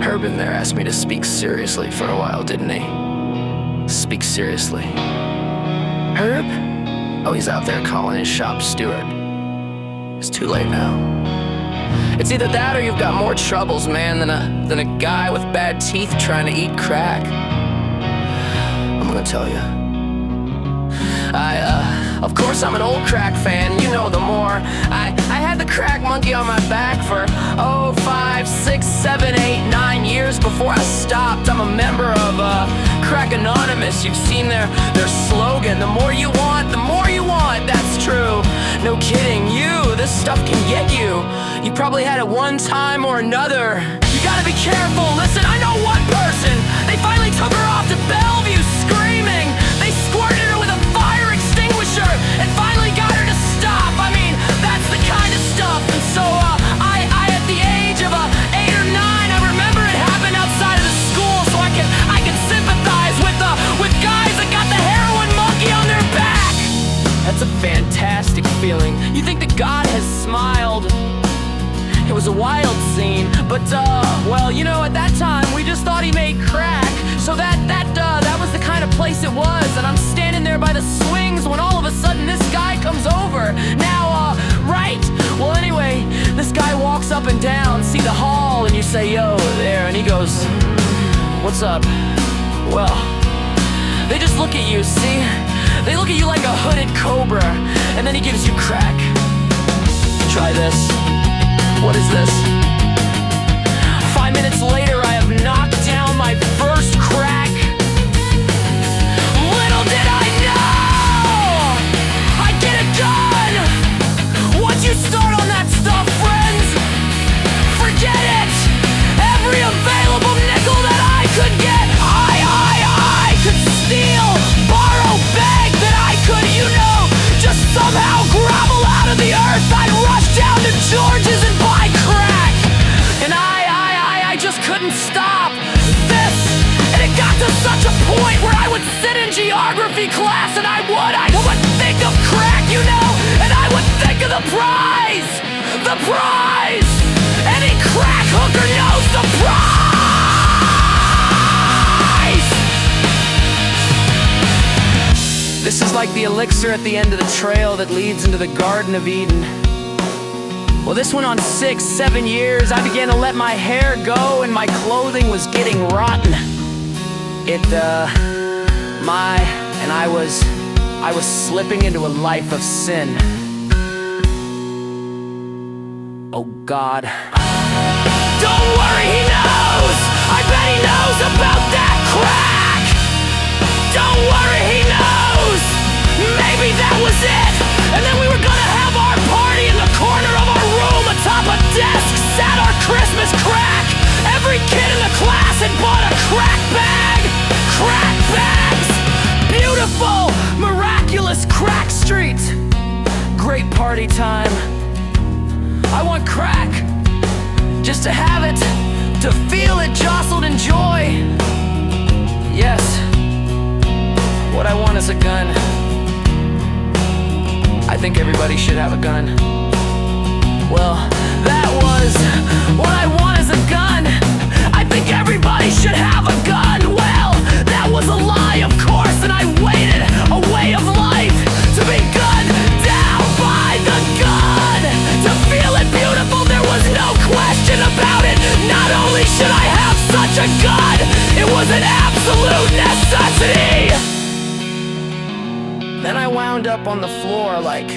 Herb in there asked me to speak seriously for a while, didn't he? Speak seriously. Herb? Oh, he's out there calling his shop Stewert. It's too late now. It's either that or you've got more troubles, man, than a guy with bad teeth trying to eat crack. I'm gonna tell you. Of course I'm an old crack fan, you know the more. I had the crack monkey on my back for 5, 6, 7, 8, 9 years before I stopped. I'm a member of Crack Anonymous. You've seen their slogan, the more you want, that's true. No kidding, this stuff can get you. You probably had it one time or another. You gotta be careful, listen, I know one person. They finally took her off to Bellevue screaming. They squirted her with a fire extinguisher and finally got her to stop. I mean, that's the kind of stuff. And so I at the age of 8 or 9, I remember it happened outside of the school, so I can sympathize with guys that got the heroin monkey on their back. That's a fantastic feeling. You think that God has smiled. It was a wild scene, but well, you know, at that time we just thought he made crack, so that was the kind of place it was. And I'm standing there by the swings when all of a sudden this guy comes over. Now, right? Well, anyway, this guy walks up and down, see the hall, and you say, "Yo, there," and he goes, "What's up?" Well, they just look at you, see? They look at you like a hooded cobra, and then he gives you crack. Try this. What is this? 5 minutes later, I have knocked down my first crack. Little did I know I'd get a gun. Once you start on that stuff, friends, forget it. Every available nickel that I could get, I could steal, borrow, beg, that I could, just somehow grovel out of the earth. I'd rush down to George's and buy crack. And I just couldn't stop this. And it got to such a point where I would sit in geography class and I would think of crack, and I would think of the prize. The prize! Any crack hooker knows the prize! This is like the elixir at the end of the trail that leads into the Garden of Eden. Well, this went on 6, 7 years. I began to let my hair go and my clothing was getting rotten. I was slipping into a life of sin. Oh God. Don't worry, he knows! I bet he knows about that crack! Don't worry, he knows! Maybe that was it! And then we were gonna have our party in the corner of our room atop a desk, sat our Christmas crack! Every kid in the class had bought a crack bag! Crack bags! Beautiful, miraculous crack street! Great party time. I want crack, just to have it, to feel it jostled in joy. Yes, what I want is a gun. I think everybody should have a gun. Well, that was what I want is a gun. I think everybody should have a gun. Well, that was a lie, of course, and I waited a way of life to be gunned down by the gun. To feel it beautiful, there was no question about it. Not only should I have such a gun, it was an absolute necessity. Then I wound up on the floor like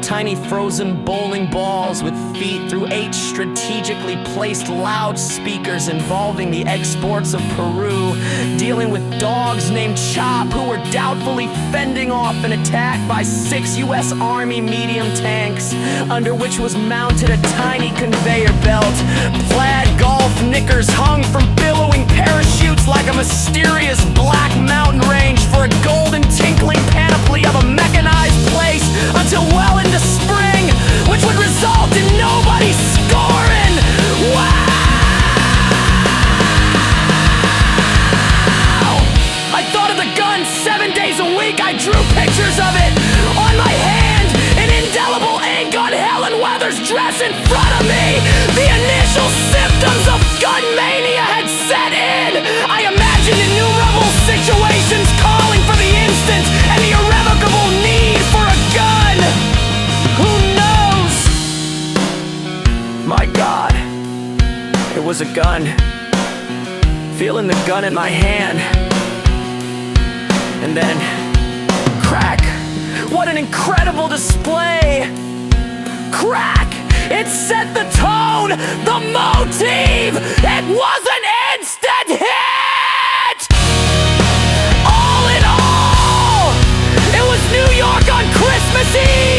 tiny frozen bowling balls with feet through 8 strategically placed loudspeakers involving the exports of Peru, dealing with dogs named Chop who were doubtfully fending off an attack by 6 U.S. Army medium tanks, under which was mounted a tiny conveyor belt. Plaid golf knickers hung from billowing parachutes like a mysterious black mountain range for a golden tinkling panoply of a mechanized place until well into spring, which would result in nobody scoring. Wow! I thought of the gun 7 days a week. I drew pictures of it on my hand in indelible ink on Helen Weather's dress in front of me. The initial symptoms of gun heroin mania had set in. I imagined innumerable situations calling for the instant and the irrevocable need for a gun. Who knows? My God, it was a gun. Feeling the gun in my hand. And then, crack! What an incredible display! Crack! It set the tone, the motive! It was an instant hit! All in all, it was New York on Christmas Eve!